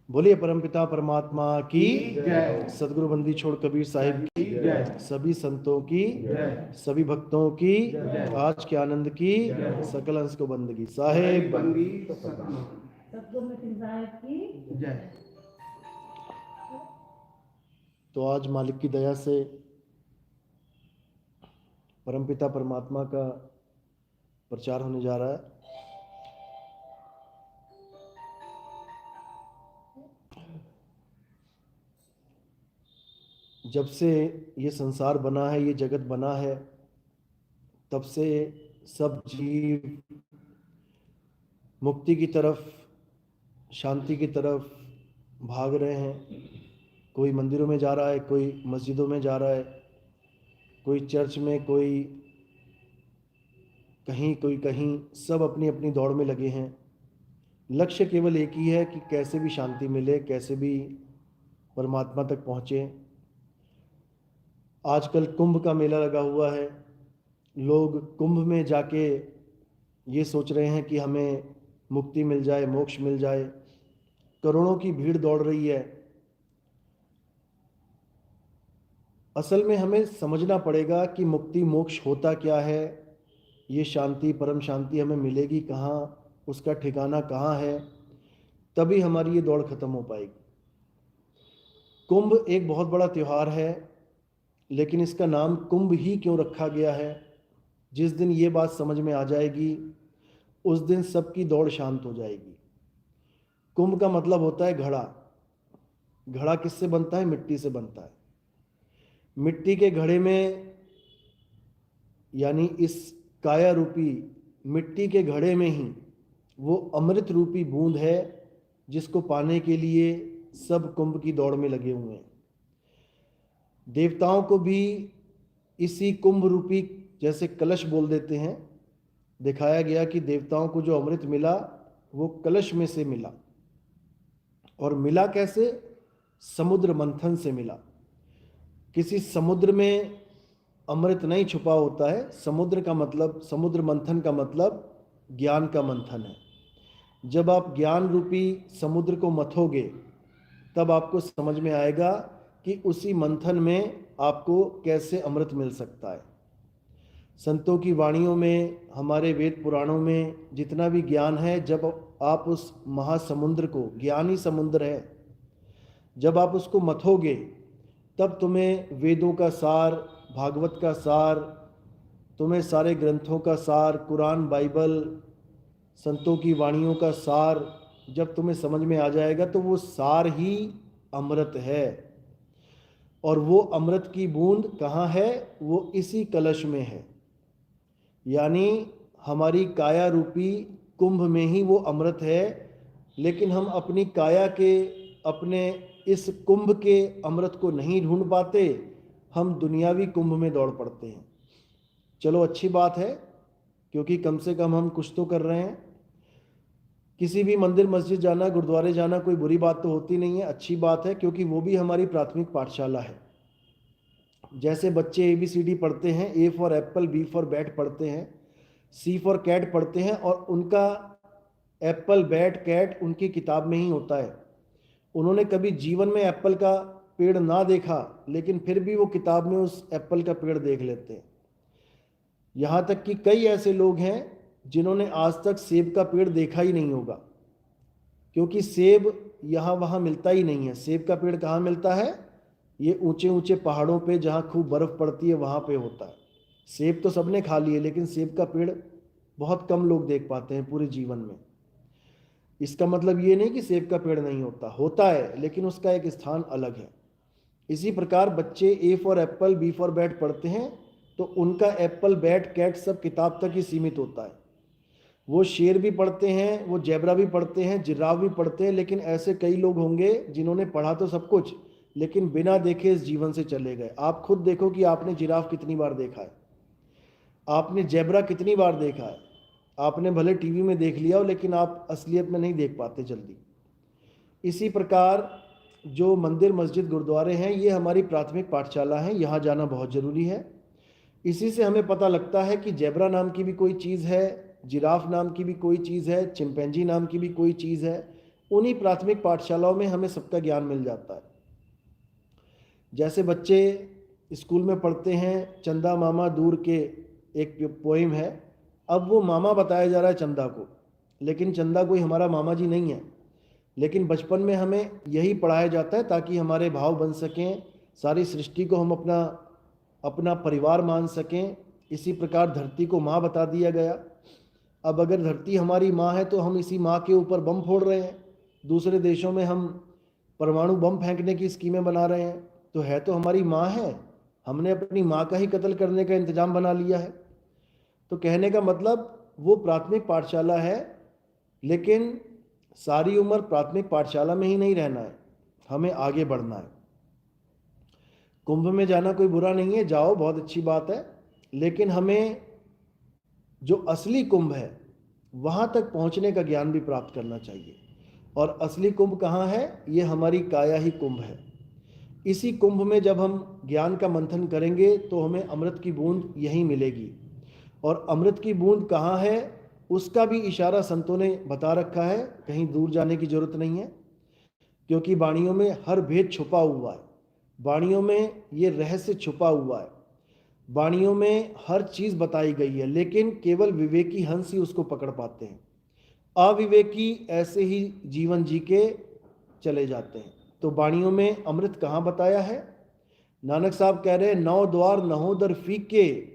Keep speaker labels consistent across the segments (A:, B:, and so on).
A: बोलिए परमपिता परमात्मा की
B: जय।
A: सदगुरु बंदी छोड़ कबीर साहिब की
B: जय।
A: सभी संतों की
B: जय।
A: सभी भक्तों की
B: जय।
A: आज के आनंद की
B: जय।
A: सकल अंश को बंदगी साहेब
B: बंदी सतनाम।
C: सतगुरु साहिब की
B: जय।
A: तो आज मालिक की दया से परमपिता परमात्मा का प्रचार होने जा रहा है। जब से ये संसार बना है, ये जगत बना है, तब से सब जीव मुक्ति की तरफ, शांति की तरफ भाग रहे हैं। कोई मंदिरों में जा रहा है, कोई मस्जिदों में जा रहा है, कोई चर्च में, कोई कहीं, सब अपनी अपनी दौड़ में लगे हैं। लक्ष्य केवल एक ही है कि कैसे भी शांति मिले, कैसे भी परमात्मा तक पहुँचे। आजकल कुंभ का मेला लगा हुआ है। लोग कुंभ में जाके ये सोच रहे हैं कि हमें मुक्ति मिल जाए, मोक्ष मिल जाए। करोड़ों की भीड़ दौड़ रही है। असल में हमें समझना पड़ेगा कि मुक्ति मोक्ष होता क्या है, ये शांति परम शांति हमें मिलेगी कहाँ, उसका ठिकाना कहाँ है, तभी हमारी ये दौड़ खत्म हो पाएगी। कुंभ एक बहुत बड़ा त्यौहार है, लेकिन इसका नाम कुंभ ही क्यों रखा गया है, जिस दिन ये बात समझ में आ जाएगी उस दिन सबकी दौड़ शांत हो जाएगी। कुंभ का मतलब होता है घड़ा। घड़ा किससे बनता है? मिट्टी से बनता है। मिट्टी के घड़े में, यानी इस काया रूपी मिट्टी के घड़े में ही वो अमृत रूपी बूंद है, जिसको पाने के लिए सब कुंभ की दौड़ में लगे हुए हैं। देवताओं को भी इसी कुंभ रूपी, जैसे कलश बोल देते हैं, दिखाया गया कि देवताओं को जो अमृत मिला वो कलश में से मिला। और मिला कैसे? समुद्र मंथन से मिला। किसी समुद्र में अमृत नहीं छुपा होता है। समुद्र का मतलब, समुद्र मंथन का मतलब ज्ञान का मंथन है। जब आप ज्ञान रूपी समुद्र को मथोगे तब आपको समझ में आएगा कि उसी मंथन में आपको कैसे अमृत मिल सकता है। संतों की वाणियों में, हमारे वेद पुराणों में जितना भी ज्ञान है, जब आप उस महासमुद्र को, ज्ञान ही समुद्र है, जब आप उसको मथोगे तब तुम्हें वेदों का सार, भागवत का सार, तुम्हें सारे ग्रंथों का सार, कुरान, बाइबल, संतों की वाणियों का सार जब तुम्हें समझ में आ जाएगा तो वो सार ही अमृत है। और वो अमृत की बूंद कहाँ है? वो इसी कलश में है। यानी हमारी काया रूपी कुंभ में ही वो अमृत है। लेकिन हम अपनी काया के, अपने इस कुंभ के अमृत को नहीं ढूंढ पाते, हम दुनियावी कुंभ में दौड़ पड़ते हैं। चलो अच्छी बात है, क्योंकि कम से कम हम कुछ तो कर रहे हैं। किसी भी मंदिर मस्जिद जाना, गुरुद्वारे जाना कोई बुरी बात तो होती नहीं है, अच्छी बात है, क्योंकि वो भी हमारी प्राथमिक पाठशाला है। जैसे बच्चे ABCD पढ़ते हैं, A for Apple, B for bat पढ़ते हैं, C फॉर कैट पढ़ते हैं, और उनका एप्पल, बैट, कैट उनकी किताब में ही होता है। उन्होंने कभी जीवन में एप्पल का पेड़ ना देखा, लेकिन फिर भी वो किताब में उस एप्पल का पेड़ देख लेते हैं। यहाँ तक कि कई ऐसे लोग हैं जिन्होंने आज तक सेब का पेड़ देखा ही नहीं होगा, क्योंकि सेब यहाँ वहाँ मिलता ही नहीं है। सेब का पेड़ कहाँ मिलता है? ये ऊंचे ऊंचे पहाड़ों पे जहाँ खूब बर्फ़ पड़ती है वहाँ पे होता है। सेब तो सबने खा लिए, लेकिन सेब का पेड़ बहुत कम लोग देख पाते हैं पूरे जीवन में। इसका मतलब ये नहीं कि सेब का पेड़ नहीं होता, होता है, लेकिन उसका एक स्थान अलग है। इसी प्रकार बच्चे A for Apple, B for bat पढ़ते हैं, तो उनका एप्पल, बैट, कैट सब किताब तक ही सीमित होता है। वो शेर भी पढ़ते हैं, वो जेब्रा भी पढ़ते हैं, जिराफ भी पढ़ते हैं, लेकिन ऐसे कई लोग होंगे जिन्होंने पढ़ा तो सब कुछ, लेकिन बिना देखे इस जीवन से चले गए। आप खुद देखो कि आपने जिराफ कितनी बार देखा है, आपने जेब्रा कितनी बार देखा है। आपने भले टीवी में देख लिया हो, लेकिन आप असलियत में नहीं देख पाते जल्दी। इसी प्रकार जो मंदिर, मस्जिद, गुरुद्वारे हैं, ये हमारी प्राथमिक पाठशाला हैं, यहाँ जाना बहुत ज़रूरी है। इसी से हमें पता लगता है कि जेब्रा नाम की भी कोई चीज़ है, जिराफ नाम की भी कोई चीज़ है, चिंपैंजी नाम की भी कोई चीज़ है। उन्हीं प्राथमिक पाठशालाओं में हमें सबका ज्ञान मिल जाता है। जैसे बच्चे स्कूल में पढ़ते हैं, चंदा मामा दूर के एक पोइम है। अब वो मामा बताया जा रहा है चंदा को, लेकिन चंदा कोई हमारा मामा जी नहीं है। लेकिन बचपन में हमें यही पढ़ाया जाता है ताकि हमारे भाव बन सकें, सारी सृष्टि को हम अपना अपना परिवार मान सकें। इसी प्रकार धरती को माँ बता दिया गया। अब अगर धरती हमारी माँ है तो हम इसी माँ के ऊपर बम फोड़ रहे हैं। दूसरे देशों में हम परमाणु बम फेंकने की स्कीमें बना रहे हैं, तो हमारी माँ है, हमने अपनी माँ का ही कत्ल करने का इंतजाम बना लिया है। तो कहने का मतलब वो प्राथमिक पाठशाला है, लेकिन सारी उम्र प्राथमिक पाठशाला में ही नहीं रहना है, हमें आगे बढ़ना है। कुंभ में जाना कोई बुरा नहीं है, जाओ, बहुत अच्छी बात है, लेकिन हमें जो असली कुंभ है वहाँ तक पहुँचने का ज्ञान भी प्राप्त करना चाहिए। और असली कुंभ कहाँ है? ये हमारी काया ही कुंभ है। इसी कुंभ में जब हम ज्ञान का मंथन करेंगे तो हमें अमृत की बूंद यहीं मिलेगी। और अमृत की बूंद कहाँ है उसका भी इशारा संतों ने बता रखा है, कहीं दूर जाने की जरूरत नहीं है, क्योंकि वाणियों में हर भेद छुपा हुआ है। वाणियों में ये रहस्य छुपा हुआ है, वाणियों में हर चीज़ बताई गई है, लेकिन केवल विवेकी हंस ही उसको पकड़ पाते हैं। अविवेकी ऐसे ही जीवन जी के चले जाते हैं। तो वाणियों में अमृत कहाँ बताया है? नानक साहब कह रहे हैं, 9 द्वार नहोदर फीके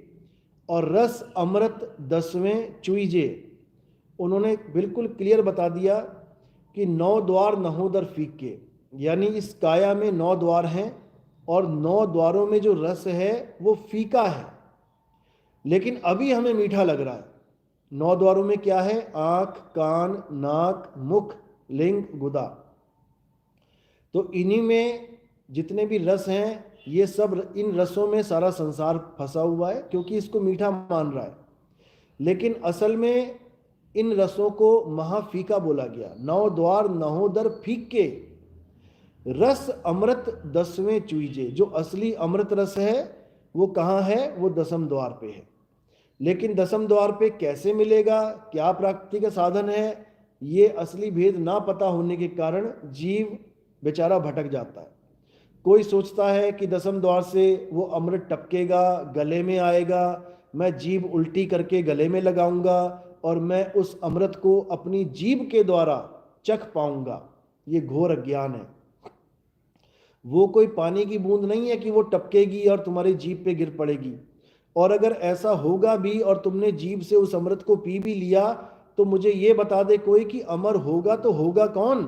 A: और रस अमृत 10वें चुईजे। उन्होंने बिल्कुल क्लियर बता दिया कि 9 द्वार नहोदर फीके, यानी इस काया में 9 द्वार हैं और 9 द्वारों में जो रस है वो फीका है, लेकिन अभी हमें मीठा लग रहा है। 9 द्वारों में क्या है? आँख, कान, नाक, मुख, लिंग, गुदा। तो इन्हीं में जितने भी रस हैं, ये सब, इन रसों में सारा संसार फंसा हुआ है, क्योंकि इसको मीठा मान रहा है। लेकिन असल में इन रसों को महाफीका बोला गया। 9 द्वार नहोदर फीके, रस अमृत 10वें चुईजे। जो असली अमृत रस है वो कहाँ है? वो 10वें द्वार पे है। लेकिन 10वें द्वार पे कैसे मिलेगा, क्या प्राप्ति का साधन है, ये असली भेद ना पता होने के कारण जीव बेचारा भटक जाता है। कोई सोचता है कि 10वें द्वार से वो अमृत टपकेगा, गले में आएगा, मैं जीभ उल्टी करके गले में लगाऊंगा और मैं उस अमृत को अपनी जीभ के द्वारा चख पाऊंगा। ये घोर अज्ञान है। वो कोई पानी की बूंद नहीं है कि वो टपकेगी और तुम्हारी जीभ पे गिर पड़ेगी। और अगर ऐसा होगा भी और तुमने जीभ से उस अमृत को पी भी लिया, तो मुझे ये बता दे कोई कि अमर होगा तो होगा कौन?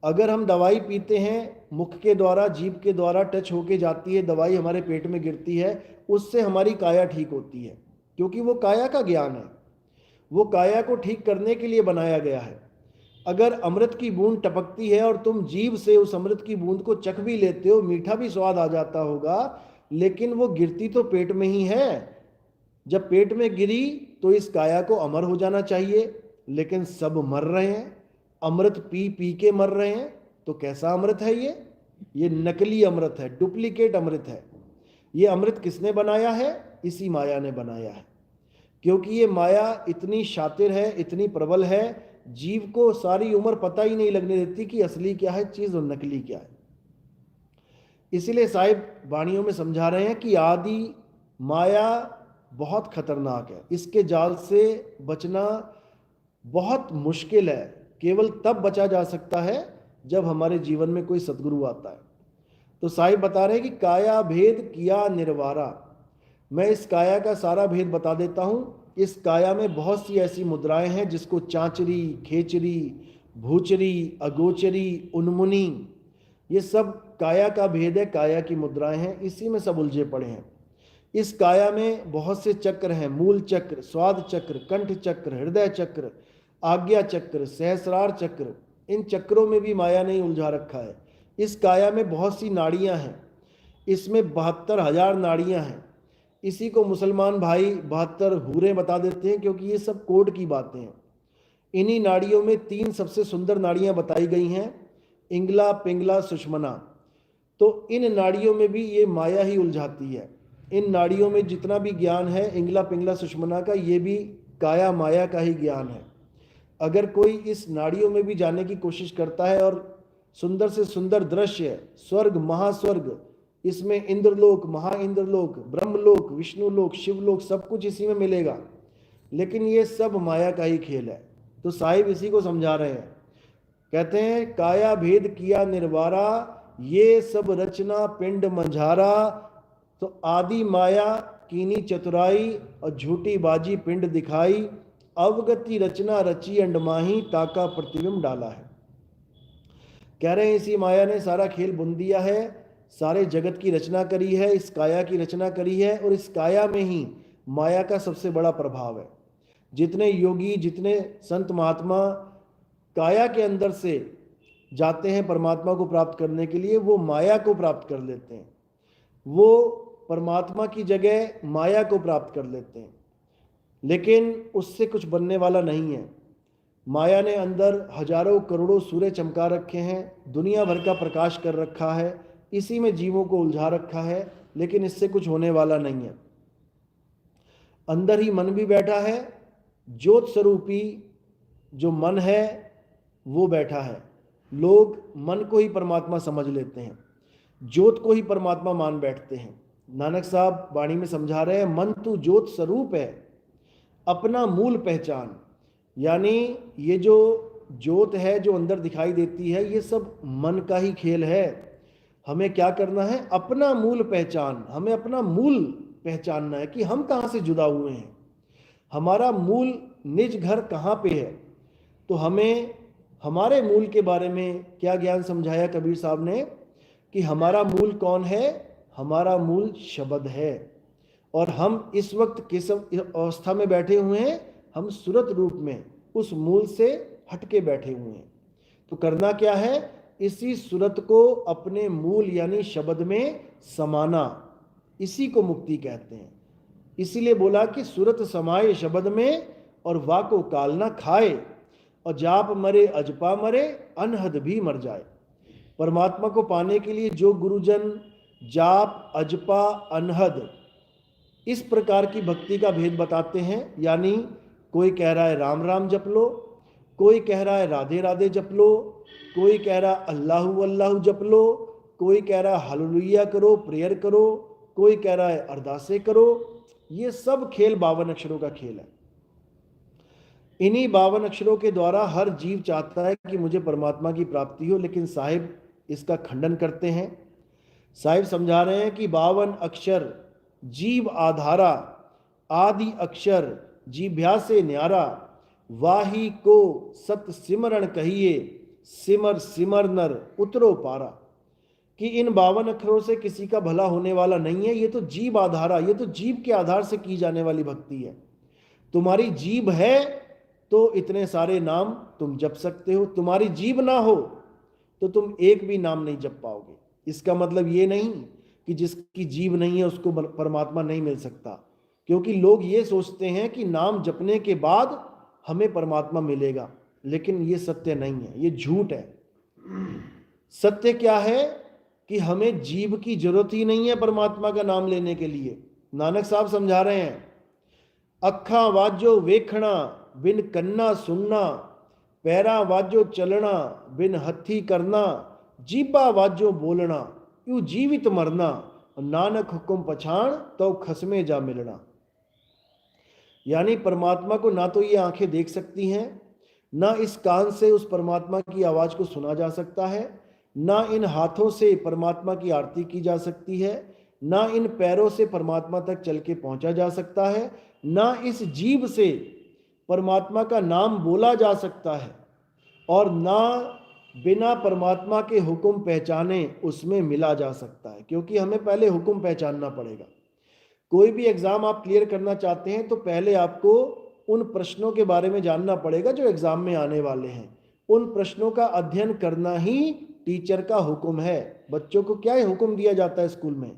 A: अगर हम दवाई पीते हैं, मुख के द्वारा, जीभ के द्वारा टच होके जाती है, दवाई हमारे पेट में गिरती है, उससे हमारी काया ठीक होती है, क्योंकि वो काया का ज्ञान है, वो काया को ठीक करने के लिए बनाया गया है। अगर अमृत की बूंद टपकती है और तुम जीभ से उस अमृत की बूंद को चख भी लेते हो, मीठा भी स्वाद आ जाता होगा, लेकिन वो गिरती तो पेट में ही है। जब पेट में गिरी तो इस काया को अमर हो जाना चाहिए, लेकिन सब मर रहे हैं, अमृत पी पी के मर रहे हैं। तो कैसा अमृत है ये नकली अमृत है, डुप्लीकेट अमृत है। ये अमृत किसने बनाया है? इसी माया ने बनाया है, क्योंकि ये माया इतनी शातिर है, इतनी प्रबल है, जीव को सारी उम्र पता ही नहीं लगने देती कि असली क्या है चीज और नकली क्या है। इसीलिए साहिब वाणियों में समझा रहे हैं कि आदि माया बहुत खतरनाक है, इसके जाल से बचना बहुत मुश्किल है। केवल तब बचा जा सकता है जब हमारे जीवन में कोई सदगुरु आता है। तो साहिब बता रहे हैं कि काया भेद किया निर्वारा। मैं इस काया का सारा भेद बता देता हूँ। इस काया में बहुत सी ऐसी मुद्राएं हैं जिसको चांचरी, खेचरी, भूचरी, अगोचरी, उन्मुनी, ये सब काया का भेद है, काया की मुद्राएं हैं, इसी में सब उलझे पड़े हैं। इस काया में बहुत से चक्र हैं, मूल चक्र, स्वाद चक्र, कंठ चक्र, हृदय चक्र, आज्ञा चक्र, सहस्रार चक्र। इन चक्रों में भी माया ने उलझा रखा है। इस काया में बहुत सी नाड़ियां हैं, इसमें 72,000 नाड़ियां हैं। इसी को मुसलमान भाई 72 हूरें बता देते हैं, क्योंकि ये सब कोड की बातें हैं। इन्हीं नाड़ियों में 3 सबसे सुंदर नाड़ियां बताई गई हैं, इंगला, पिंगला, सुषमना। तो इन नाड़ियों में भी ये माया ही उलझाती है। इन नाड़ियों में जितना भी ज्ञान है इंगला, पिंगला, सुषमना का, ये भी काया माया का ही ज्ञान है। अगर कोई इस नाड़ियों में भी जाने की कोशिश करता है और सुंदर से सुंदर दृश्य, स्वर्ग, महास्वर्ग, इसमें इंद्रलोक, महाइंद्रलोक, ब्रह्मलोक, विष्णुलोक, शिवलोक, सब कुछ इसी में मिलेगा, लेकिन ये सब माया का ही खेल है। तो साहिब इसी को समझा रहे हैं, कहते हैं काया भेद किया निर्वारा, ये सब रचना पिंड मंझारा। तो आदि माया कीनी चतुराई और झूठी बाजी पिंड दिखाई, अवगति रचना रची अंडमाही, ताका प्रतिबिंब डाला है। कह रहे हैं इसी माया ने सारा खेल बुन दिया है, सारे जगत की रचना करी है, इस काया की रचना करी है, और इस काया में ही माया का सबसे बड़ा प्रभाव है। जितने योगी, जितने संत महात्मा काया के अंदर से जाते हैं परमात्मा को प्राप्त करने के लिए, वो माया को प्राप्त कर लेते हैं, वो परमात्मा की जगह माया को प्राप्त कर लेते हैं, लेकिन उससे कुछ बनने वाला नहीं है। माया ने अंदर हजारों करोड़ों सूर्य चमका रखे हैं, दुनिया भर का प्रकाश कर रखा है, इसी में जीवों को उलझा रखा है, लेकिन इससे कुछ होने वाला नहीं है। अंदर ही मन भी बैठा है, ज्योत स्वरूपी जो मन है वो बैठा है। लोग मन को ही परमात्मा समझ लेते हैं, ज्योत को ही परमात्मा मान बैठते हैं। नानक साहब वाणी में समझा रहे हैं, मन तू ज्योत स्वरूप है, अपना मूल पहचान। यानी ये जो ज्योत है जो अंदर दिखाई देती है, ये सब मन का ही खेल है। हमें क्या करना है? अपना मूल पहचान, हमें अपना मूल पहचानना है कि हम कहाँ से जुदा हुए हैं, हमारा मूल निज घर कहाँ पे है। तो हमें हमारे मूल के बारे में क्या ज्ञान समझाया कबीर साहब ने कि हमारा मूल कौन है? हमारा मूल शब्द है। और हम इस वक्त किस अवस्था में बैठे हुए हैं? हम सुरत रूप में उस मूल से हटके बैठे हुए हैं। तो करना क्या है? इसी सुरत को अपने मूल यानी शब्द में समाना, इसी को मुक्ति कहते हैं। इसीलिए बोला कि सुरत समाये शब्द में और वाको काल ना खाए, और जाप मरे अजपा मरे, अनहद भी मर जाए। परमात्मा को पाने के लिए जो गुरुजन जाप, अजपा, अनहद इस प्रकार की भक्ति का भेद बताते हैं, यानी कोई कह रहा है राम राम जप लो, कोई कह रहा है राधे राधे जप लो, कोई कह रहा अल्लाहु अल्लाहु जप लो, कोई कह रहा हालेलुया करो, प्रेयर करो, कोई कह रहा है अरदासें करो। ये सब खेल 52 अक्षरों का खेल है। इन्हीं 52 अक्षरों के द्वारा हर जीव चाहता है कि मुझे परमात्मा की प्राप्ति हो, लेकिन साहिब इसका खंडन करते हैं। साहिब समझा रहे हैं कि 52 अक्षर जीव आधारा, आदि अक्षर जीभ्या से न्यारा, वाही को सत सिमरण कहिए, सिमर सिमर नर उतरो पारा। कि इन 52 अक्षरों से किसी का भला होने वाला नहीं है। ये तो जीव आधारा, ये तो जीव के आधार से की जाने वाली भक्ति है। तुम्हारी जीभ है तो इतने सारे नाम तुम जप सकते हो, तुम्हारी जीभ ना हो तो तुम एक भी नाम नहीं जप पाओगे। इसका मतलब ये नहीं कि जिसकी जीभ नहीं है उसको परमात्मा नहीं मिल सकता, क्योंकि लोग ये सोचते हैं कि नाम जपने के बाद हमें परमात्मा मिलेगा, लेकिन ये सत्य नहीं है, ये झूठ है। सत्य क्या है कि हमें जीभ की जरूरत ही नहीं है परमात्मा का नाम लेने के लिए। नानक साहब समझा रहे हैं, अखा वाजो वेखना बिन कन्ना सुनना, पैरा वाजो चलना बिन हथी करना, जीबा वाजो बोलना यूं जीवित मरना, नानक हुक्म पछाण तो खसमे जा मिलना। यानी परमात्मा को ना तो ये आंखें देख सकती हैं, ना इस कान से उस परमात्मा की आवाज को सुना जा सकता है, ना इन हाथों से परमात्मा की आरती की जा सकती है, ना इन पैरों से परमात्मा तक चल के पहुंचा जा सकता है, ना इस जीभ से परमात्मा का नाम बोला जा सकता है, और ना बिना परमात्मा के हुक्म पहचाने उसमें मिला जा सकता है। क्योंकि हमें पहले हुक्म पहचानना पड़ेगा। कोई भी एग्जाम आप क्लियर करना चाहते हैं तो पहले आपको उन प्रश्नों के बारे में जानना पड़ेगा जो एग्जाम में आने वाले हैं। उन प्रश्नों का अध्ययन करना ही टीचर का हुक्म है। बच्चों को क्या हुक्म दिया जाता है स्कूल में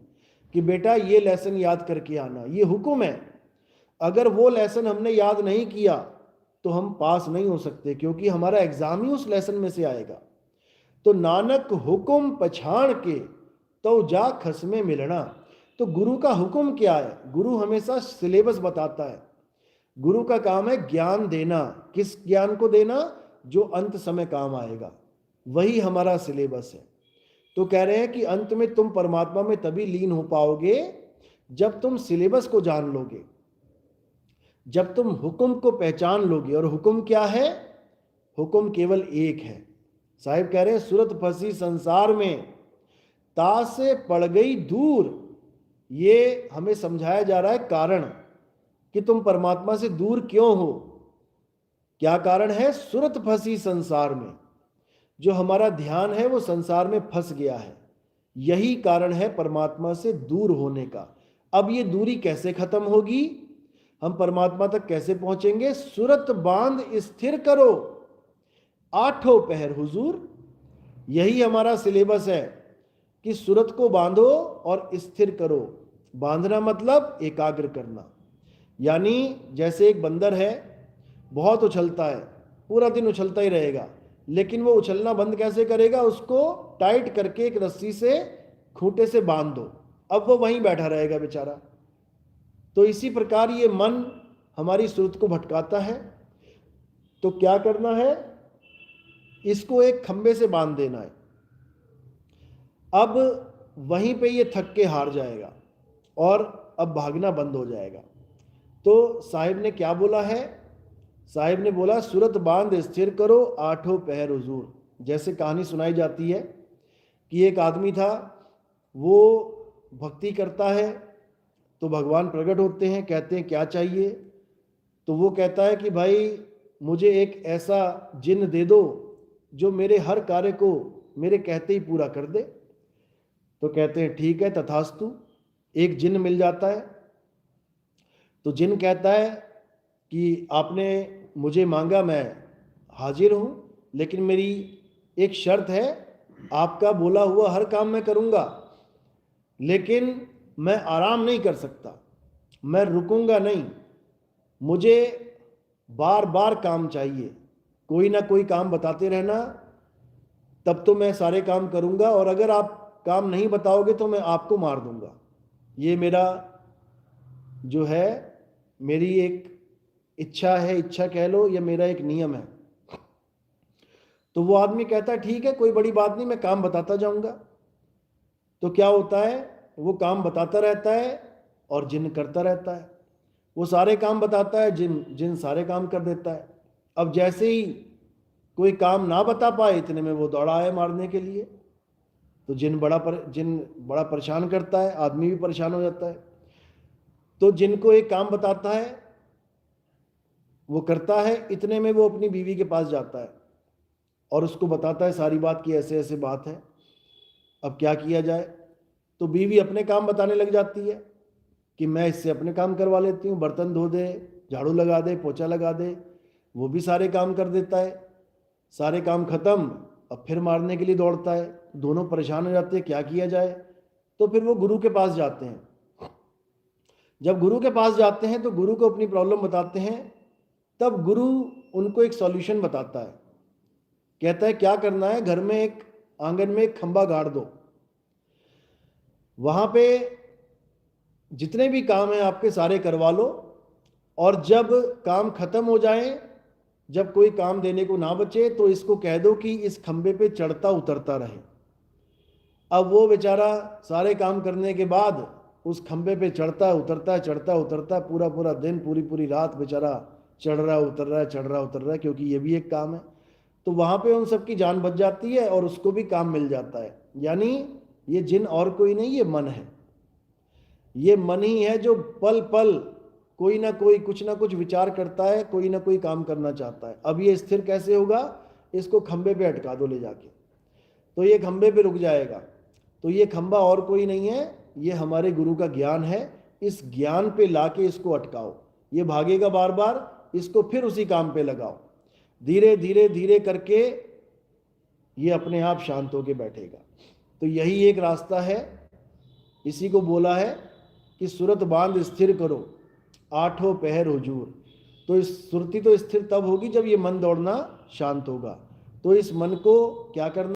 A: कि बेटा ये लेसन याद करके आना, ये हुक्म है। अगर वो लेसन हमने याद नहीं किया तो हम पास नहीं हो सकते, क्योंकि हमारा एग्जाम ही उस लेसन में से आएगा। तो नानक हुक्म पछाण के तो जा खसमे मिलना। तो गुरु का हुक्म क्या है? गुरु हमेशा सिलेबस बताता है। गुरु का काम है ज्ञान देना। किस ज्ञान को देना? जो अंत समय काम आएगा। वही हमारा सिलेबस है। तो कह रहे हैं कि अंत में तुम परमात्मा में तभी लीन हो पाओगे जब तुम सिलेबस को जान लोगे, जब तुम हुक्म को पहचान लोगे। और हुक्म क्या है? हुक्म केवल एक है। साहिब कह रहे हैं सूरत फंसी संसार में, ता से पड़ गई दूर। ये हमें समझाया जा रहा है कारण कि तुम परमात्मा से दूर क्यों हो। क्या कारण है? सूरत फंसी संसार में। जो हमारा ध्यान है वो संसार में फंस गया है। यही कारण है परमात्मा से दूर होने का। अब ये दूरी कैसे खत्म होगी? हम परमात्मा तक कैसे पहुंचेंगे? सूरत बांध स्थिर करो, आठों पहर हुजूर। यही हमारा सिलेबस है कि सूरत को बांधो और स्थिर करो। बांधना मतलब एकाग्र करना। यानी जैसे एक बंदर है, बहुत उछलता है, पूरा दिन उछलता ही रहेगा, लेकिन वो उछलना बंद कैसे करेगा? उसको टाइट करके एक रस्सी से, खूंटे से बांध दो, अब वो वहीं बैठा रहेगा बेचारा। तो इसी प्रकार ये मन हमारी सूरत को भटकाता है। तो क्या करना है? इसको एक खंबे से बांध देना है। अब वहीं पे ये थक के हार जाएगा और अब भागना बंद हो जाएगा। तो साहिब ने क्या बोला है? साहिब ने बोला सूरत बांध स्थिर करो, आठों पहर हुजूर। जैसे कहानी सुनाई जाती है कि एक आदमी था, वो भक्ति करता है तो भगवान प्रकट होते हैं, कहते हैं क्या चाहिए? तो वो कहता है कि भाई मुझे एक ऐसा जिन दे दो जो मेरे हर कार्य को मेरे कहते ही पूरा कर दे। तो कहते हैं ठीक है, तथास्तु। एक जिन मिल जाता है। तो जिन कहता है कि आपने मुझे मांगा, मैं हाजिर हूँ, लेकिन मेरी एक शर्त है, आपका बोला हुआ हर काम मैं करूँगा, लेकिन मैं आराम नहीं कर सकता, मैं रुकूंगा नहीं, मुझे बार बार काम चाहिए, कोई ना कोई काम बताते रहना, तब तो मैं सारे काम करूँगा, और अगर आप काम नहीं बताओगे तो मैं आपको मार दूंगा। ये मेरा जो है, मेरी एक इच्छा है, इच्छा कह लो, या मेरा एक नियम है। तो वो आदमी कहता है ठीक है, कोई बड़ी बात नहीं, मैं काम बताता जाऊंगा। तो क्या होता है? वो काम बताता रहता है और जिन करता रहता है। वो सारे काम बताता है, जिन सारे काम कर देता है। अब जैसे ही कोई काम ना बता पाए, इतने में वो दौड़ा आए मारने के लिए। तो जिन बड़ा परेशान करता है, आदमी भी परेशान हो जाता है। तो जिनको एक काम बताता है, वो करता है, इतने में वो अपनी बीवी के पास जाता है और उसको बताता है सारी बात की ऐसे ऐसे बात है, अब क्या किया जाए। तो बीवी अपने काम बताने लग जाती है कि मैं इससे अपने काम करवा लेती हूँ, बर्तन धो दे, झाड़ू लगा दे, पोछा लगा दे। वो भी सारे काम कर देता है। सारे काम खत्म, अब फिर मारने के लिए दौड़ता है। दोनों परेशान हो जाते हैं, क्या किया जाए। तो फिर वो गुरु के पास जाते हैं। जब गुरु के पास जाते हैं तो गुरु को अपनी प्रॉब्लम बताते हैं। तब गुरु उनको एक सॉल्यूशन बताता है। कहता है क्या करना है, घर में एक आंगन में एक खंबा गाड़ दो, वहां पे जितने भी काम हैं आपके सारे करवा लो, और जब काम खत्म हो जाए, जब कोई काम देने को ना बचे, तो इसको कह दो कि इस खंबे पे चढ़ता उतरता रहे। अब वो बेचारा सारे काम करने के बाद उस खंबे पे चढ़ता उतरता है, चढ़ता उतरता है, पूरा पूरा दिन, पूरी पूरी रात बेचारा चढ़ रहा उतर रहा है, चढ़ रहा उतर रहा है, क्योंकि ये भी एक काम है। तो वहां पे उन सबकी जान बच जाती है और उसको भी काम मिल जाता है। यानी ये जिन और कोई नहीं, ये मन है। ये मन ही है जो पल पल कोई ना कोई कुछ ना कुछ विचार करता है, कोई ना कोई काम करना चाहता है। अब ये स्थिर कैसे होगा? इसको खंबे पे अटका दो ले जाके, तो ये खंबे पे रुक जाएगा। तो ये खंबा और कोई नहीं है, ये हमारे गुरु का ज्ञान है। इस ज्ञान पे लाके इसको अटकाओ, ये भागेगा बार बार, इसको फिर उसी काम पे लगाओ। धीरे धीरे धीरे करके ये अपने आप शांत होके बैठेगा। तो यही एक रास्ता है। इसी को बोला है कि सूरत बांध स्थिर करो, आठों पहर हुजूर। तो इस सुरती तो स्थिर तब होगी जब ये मन दौड़ना शांत होगा। तो इस मन को क्या करना